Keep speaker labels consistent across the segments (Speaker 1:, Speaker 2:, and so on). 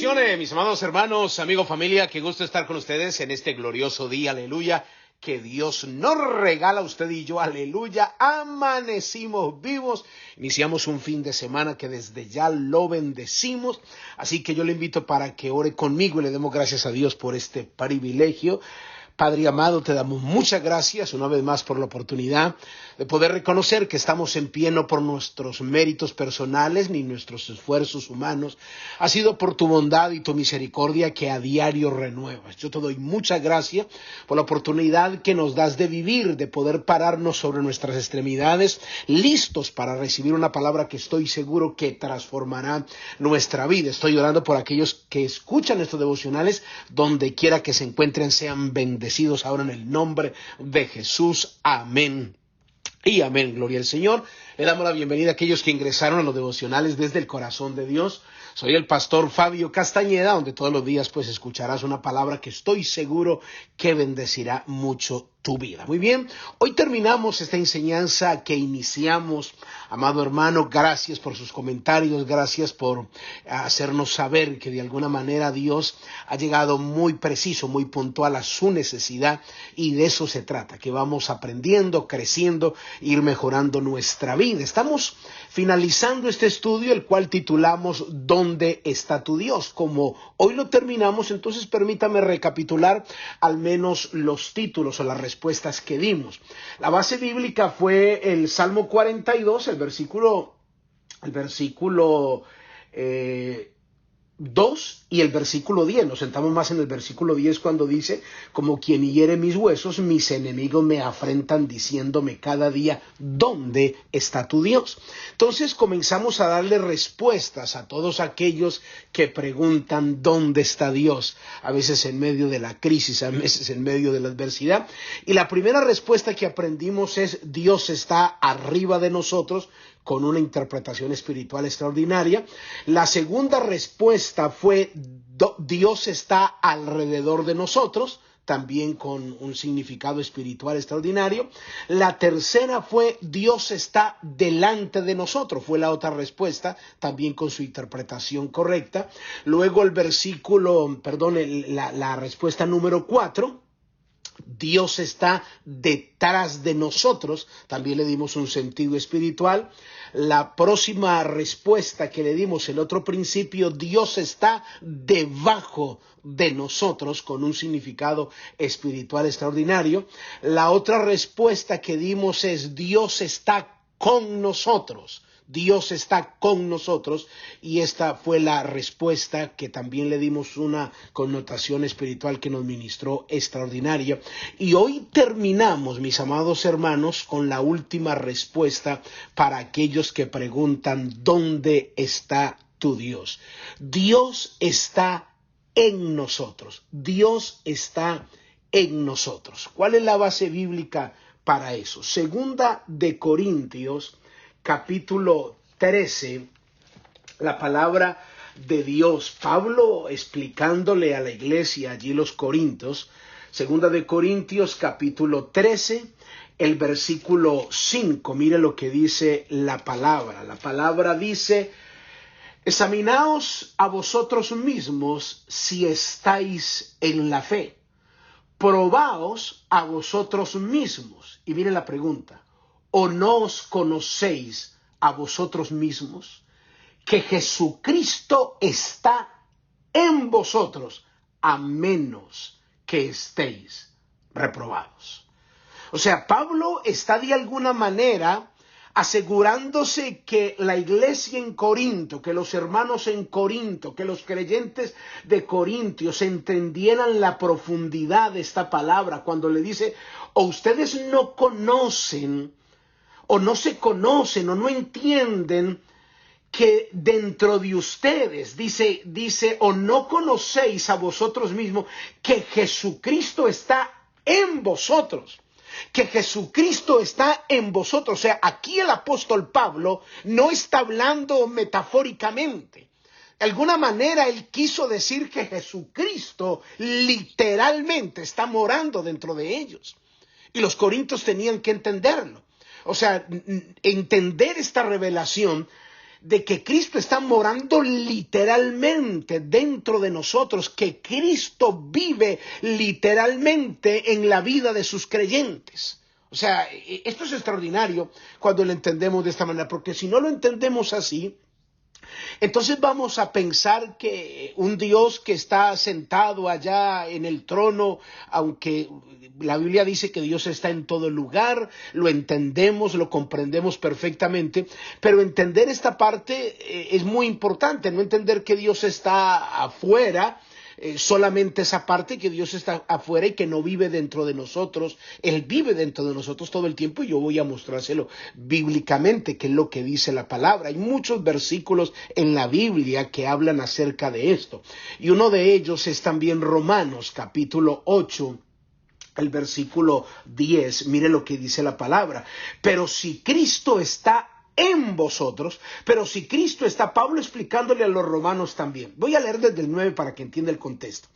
Speaker 1: Bendiciones, mis amados hermanos, amigos, familia, qué gusto estar con ustedes en este glorioso día, aleluya, que Dios nos regala a usted y yo, aleluya, amanecimos vivos, iniciamos un fin de semana que desde ya lo bendecimos, así que yo le invito para que ore conmigo y le demos gracias a Dios por este privilegio. Padre amado, te damos muchas gracias una vez más por la oportunidad de poder reconocer que estamos en pie no por nuestros méritos personales ni nuestros esfuerzos humanos. Ha sido por tu bondad y tu misericordia que a diario renuevas. Yo te doy muchas gracias por la oportunidad que nos das de vivir, de poder pararnos sobre nuestras extremidades, listos para recibir una palabra que estoy seguro que transformará nuestra vida. Estoy orando por aquellos que escuchan estos devocionales, donde quiera que se encuentren, sean bendecidos ahora en el nombre de Jesús. Amén. Y amén, gloria al Señor. Le damos la bienvenida a aquellos que ingresaron a los devocionales desde el corazón de Dios. Soy el pastor Fabio Castañeda, donde todos los días pues escucharás una palabra que estoy seguro que bendecirá mucho tu vida. Muy bien, hoy terminamos esta enseñanza que iniciamos. Amado hermano, gracias por sus comentarios, gracias por hacernos saber que de alguna manera Dios ha llegado muy preciso, muy puntual a su necesidad, y de eso se trata, que vamos aprendiendo, creciendo, ir mejorando nuestra vida. Estamos finalizando este estudio, el cual titulamos ¿Dónde está tu Dios? Como hoy lo terminamos, entonces permítame recapitular al menos los títulos o las respuestas que dimos. La base bíblica fue el Salmo 42, el versículo 2 y el versículo 10. Nos sentamos más en el versículo 10 cuando dice: como quien hiere mis huesos, mis enemigos me afrentan diciéndome cada día, ¿dónde está tu Dios? Entonces comenzamos a darle respuestas a todos aquellos que preguntan ¿dónde está Dios? A veces en medio de la crisis, a veces en medio de la adversidad. Y la primera respuesta que aprendimos es: Dios está arriba de nosotros, con una interpretación espiritual extraordinaria. La segunda respuesta fue: Dios está alrededor de nosotros, también con un significado espiritual extraordinario. La tercera fue: Dios está delante de nosotros, fue la otra respuesta, también con su interpretación correcta. Luego la respuesta número 4: Dios está detrás de nosotros, también le dimos un sentido espiritual. La próxima respuesta que le dimos, el otro principio: Dios está debajo de nosotros, con un significado espiritual extraordinario. La otra respuesta que dimos es: Dios está con nosotros. Dios está con nosotros, y esta fue la respuesta que también le dimos una connotación espiritual que nos ministró extraordinaria. Y hoy terminamos, mis amados hermanos, con la última respuesta para aquellos que preguntan ¿dónde está tu Dios? Dios está en nosotros. Dios está en nosotros. ¿Cuál es la base bíblica para eso? Segunda de Corintios, capítulo 13, la palabra de Dios, Pablo explicándole a la iglesia allí los Corintios. Segunda de Corintios, capítulo 13, el versículo 5, mire lo que dice la palabra. La palabra dice: examinaos a vosotros mismos si estáis en la fe, probaos a vosotros mismos. Y mire la pregunta: ¿o no os conocéis a vosotros mismos que Jesucristo está en vosotros, a menos que estéis reprobados? O sea, Pablo está de alguna manera asegurándose que la iglesia en Corinto, que los hermanos en Corinto, que los creyentes de Corintios entendieran la profundidad de esta palabra cuando le dice: o ustedes no conocen, o no se conocen, o no entienden que dentro de ustedes, dice, o no conocéis a vosotros mismos que Jesucristo está en vosotros. Que Jesucristo está en vosotros. O sea, aquí el apóstol Pablo no está hablando metafóricamente. De alguna manera él quiso decir que Jesucristo literalmente está morando dentro de ellos. Y los corintios tenían que entenderlo. O sea, entender esta revelación de que Cristo está morando literalmente dentro de nosotros, que Cristo vive literalmente en la vida de sus creyentes. O sea, esto es extraordinario cuando lo entendemos de esta manera, porque si no lo entendemos así, entonces vamos a pensar que un Dios que está sentado allá en el trono, aunque la Biblia dice que Dios está en todo lugar, lo entendemos, lo comprendemos perfectamente, pero entender esta parte es muy importante, no entender que Dios está afuera, solamente esa parte, que Dios está afuera y que no vive dentro de nosotros. Él vive dentro de nosotros todo el tiempo, y yo voy a mostrárselo bíblicamente, que es lo que dice la palabra. Hay muchos versículos en la Biblia que hablan acerca de esto, y uno de ellos es también Romanos capítulo 8, el versículo 10. Mire lo que dice la palabra: pero si Cristo está en vosotros, pero si Cristo está, Pablo explicándole a los romanos también. Voy a leer desde el 9 para que entienda el contexto.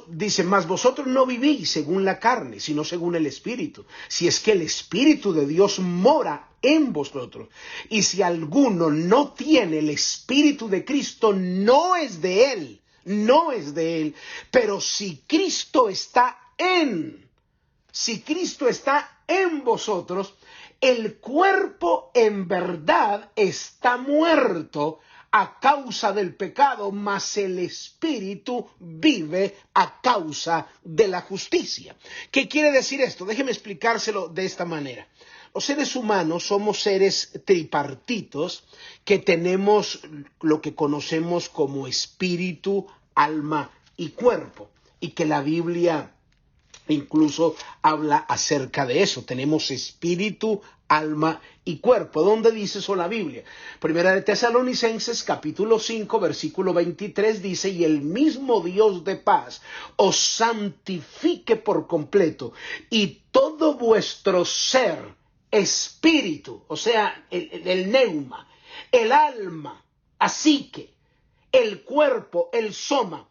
Speaker 1: Dice, mas vosotros no vivís según la carne, sino según el Espíritu, si es que el Espíritu de Dios mora en vosotros. Y si alguno no tiene el Espíritu de Cristo, no es de él, no es de él. Pero si Cristo está en vosotros, el cuerpo en verdad está muerto a causa del pecado, mas el espíritu vive a causa de la justicia. ¿Qué quiere decir esto? Déjeme explicárselo de esta manera. Los seres humanos somos seres tripartitos que tenemos lo que conocemos como espíritu, alma y cuerpo, y que la Biblia incluso habla acerca de eso. Tenemos espíritu, alma y cuerpo. ¿Dónde dice eso la Biblia? Primera de Tesalonicenses capítulo 5 versículo 23 dice: y el mismo Dios de paz os santifique por completo, y todo vuestro ser, espíritu, o sea, el neuma, el alma, psique, el cuerpo, el soma,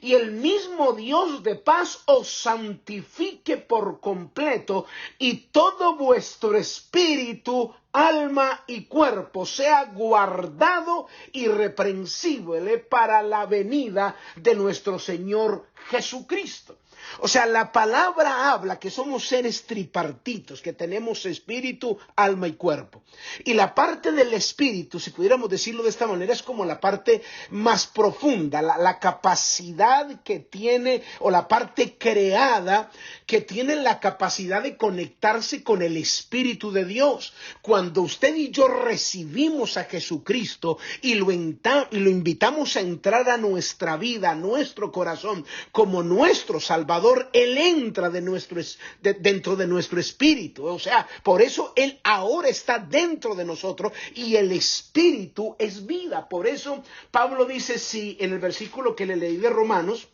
Speaker 1: y el mismo Dios de paz os santifique por completo, y todo vuestro espíritu, alma y cuerpo sea guardado irreprensible para la venida de nuestro Señor Jesucristo. O sea, la palabra habla que somos seres tripartitos, que tenemos espíritu, alma y cuerpo. Y la parte del espíritu, si pudiéramos decirlo de esta manera, es como la parte más profunda, la capacidad que tiene, o la parte creada que tiene la capacidad de conectarse con el Espíritu de Dios. Cuando usted y yo recibimos a Jesucristo y lo invitamos a entrar a nuestra vida, a nuestro corazón, como nuestro Salvador, Él entra dentro de nuestro espíritu. O sea, por eso Él ahora está dentro de nosotros, y el espíritu es vida. Por eso Pablo dice, sí, en el versículo que le leí de Romanos: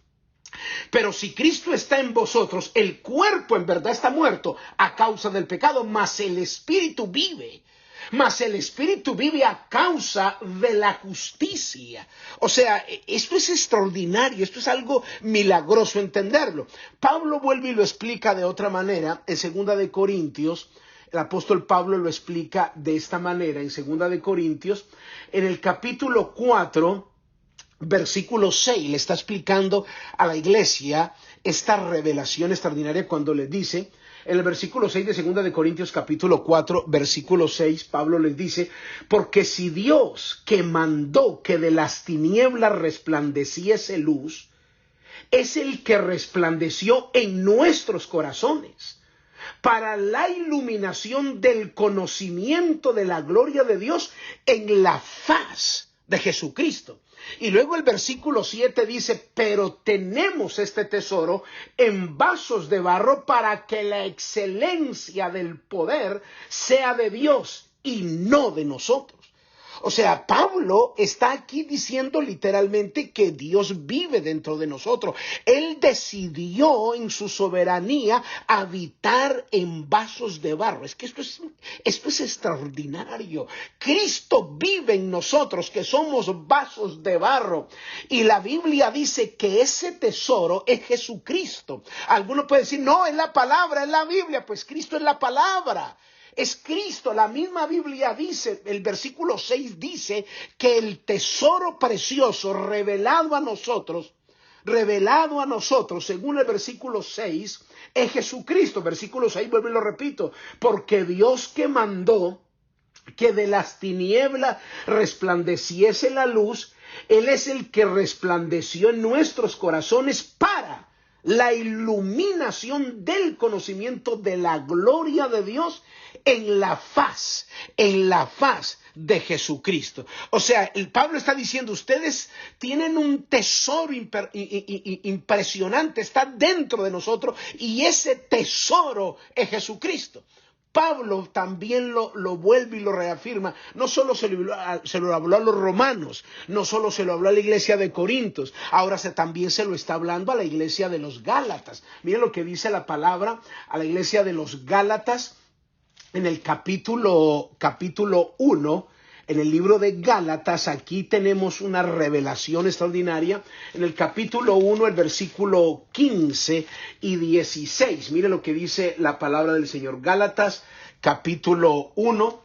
Speaker 1: pero si Cristo está en vosotros, el cuerpo en verdad está muerto a causa del pecado, mas el espíritu vive. Mas el espíritu vive a causa de la justicia. O sea, esto es extraordinario, esto es algo milagroso entenderlo. Pablo vuelve y lo explica de otra manera en 2 de Corintios. El apóstol Pablo lo explica de esta manera en 2 de Corintios, en el capítulo 4, versículo 6, le está explicando a la iglesia esta revelación extraordinaria cuando les dice, en el versículo 6 de 2 de Corintios capítulo 4, versículo 6, Pablo les dice: porque si Dios, que mandó que de las tinieblas resplandeciese luz, es el que resplandeció en nuestros corazones para la iluminación del conocimiento de la gloria de Dios en la faz de Jesucristo. Y luego el versículo 7 dice: pero tenemos este tesoro en vasos de barro, para que la excelencia del poder sea de Dios y no de nosotros. O sea, Pablo está aquí diciendo literalmente que Dios vive dentro de nosotros. Él decidió en su soberanía habitar en vasos de barro. Es que esto es extraordinario. Cristo vive en nosotros, que somos vasos de barro. Y la Biblia dice que ese tesoro es Jesucristo. Alguno puede decir: no, es la palabra, es la Biblia. Pues Cristo es la palabra. Es Cristo. La misma Biblia dice, el versículo 6 dice que el tesoro precioso revelado a nosotros, según el versículo 6, es Jesucristo. Versículo 6, vuelvo y lo repito, porque Dios que mandó que de las tinieblas resplandeciese la luz, Él es el que resplandeció en nuestros corazones para la iluminación del conocimiento de la gloria de Dios en la faz de Jesucristo. O sea, el Pablo está diciendo, ustedes tienen un tesoro impresionante, está dentro de nosotros, y ese tesoro es Jesucristo. Pablo también lo vuelve y lo reafirma. No solo se lo habló a los romanos, no solo se lo habló a la iglesia de Corintios, ahora también se lo está hablando a la iglesia de los Gálatas. Miren lo que dice la palabra a la iglesia de los Gálatas en el capítulo 1. En el libro de Gálatas, aquí tenemos una revelación extraordinaria. En el capítulo 1, el versículo 15 y 16. Mire lo que dice la palabra del Señor. Gálatas, capítulo 1,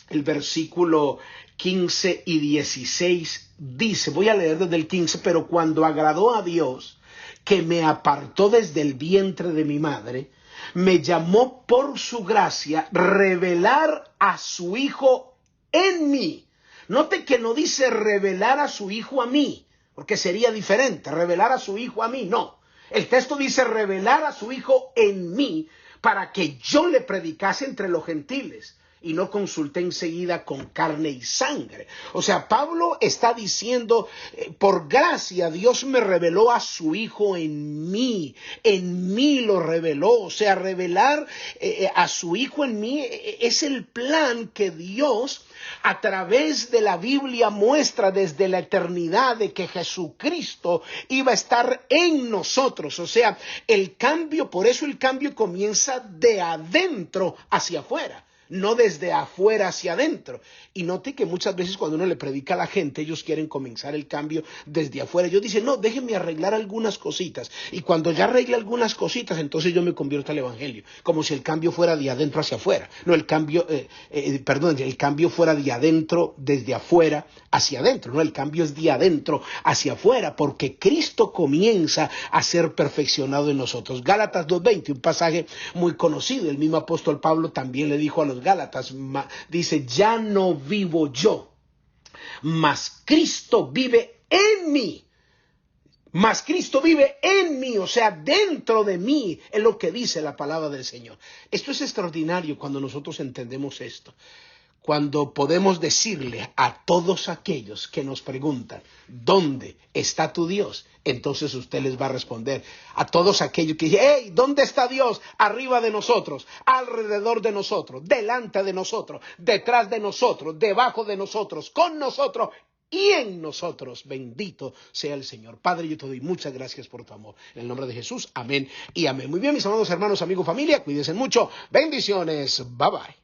Speaker 1: el versículo 15 y 16 dice, voy a leer desde el 15, pero cuando agradó a Dios, que me apartó desde el vientre de mi madre, me llamó por su gracia revelar a su Hijo en mí. Note que no dice revelar a su Hijo a mí, porque sería diferente, revelar a su Hijo a mí, no. El texto dice revelar a su Hijo en mí para que yo le predicase entre los gentiles y no consulté enseguida con carne y sangre. O sea, Pablo está diciendo, por gracia Dios me reveló a su Hijo en mí lo reveló. O sea, revelar a su Hijo en mí es el plan que Dios a través de la Biblia muestra desde la eternidad, de que Jesucristo iba a estar en nosotros. O sea, el cambio, por eso el cambio comienza de adentro hacia afuera, no desde afuera hacia adentro. Y note que muchas veces cuando uno le predica a la gente, ellos quieren comenzar el cambio desde afuera. Ellos dicen, no, déjenme arreglar algunas cositas. Y cuando ya arregle algunas cositas, entonces yo me convierto al evangelio. Como si el cambio fuera de adentro hacia afuera. No, el cambio fuera de adentro, desde afuera hacia adentro. No, el cambio es de adentro hacia afuera, porque Cristo comienza a ser perfeccionado en nosotros. Gálatas 2:20, un pasaje muy conocido. El mismo apóstol Pablo también le dijo a los Gálatas, dice, ya no vivo yo, mas Cristo vive en mí. Mas Cristo vive en mí, o sea, dentro de mí, es lo que dice la palabra del Señor. Esto es extraordinario cuando nosotros entendemos esto. Cuando podemos decirle a todos aquellos que nos preguntan, ¿dónde está tu Dios? Entonces usted les va a responder. A todos aquellos que dicen, hey, ¿dónde está Dios? Arriba de nosotros, alrededor de nosotros, delante de nosotros, detrás de nosotros, debajo de nosotros, con nosotros y en nosotros. Bendito sea el Señor. Padre, yo te doy muchas gracias por tu amor. En el nombre de Jesús, amén y amén. Muy bien, mis amados hermanos, amigos, familia, cuídense mucho. Bendiciones. Bye bye.